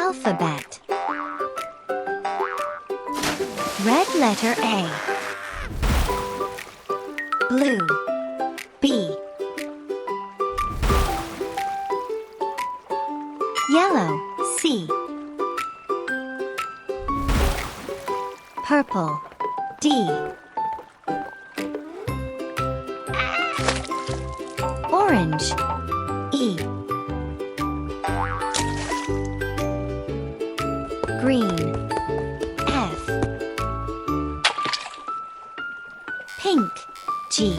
Alphabet. Red letter A. Blue. B. Yellow. C. Purple. D. Orange. E. Green. F. Pink. G.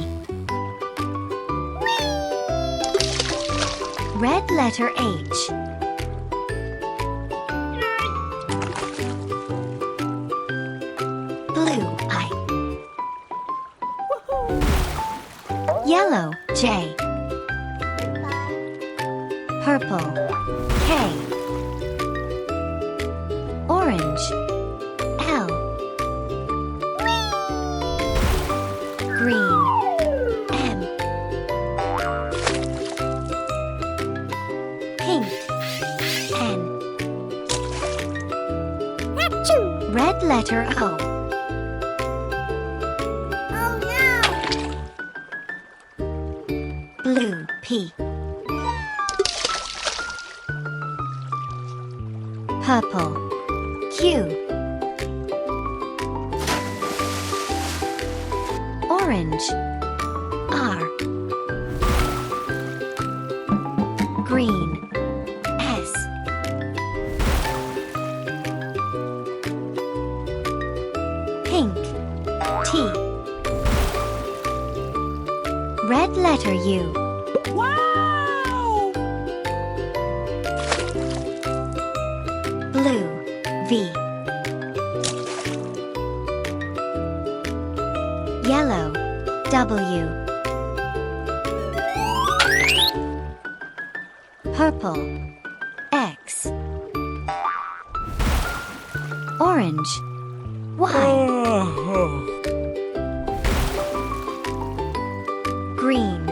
Red letter H. Blue. I. Yellow. J. Purple. K. Orange. L. Green. M. Pink. N. Red letter O. Blue. P. Purple. Q. Orange. R. Green. S. Pink. T. Red letter U. Wow! Blue. V. Yellow. W. Purple. X. Orange. Y. Green.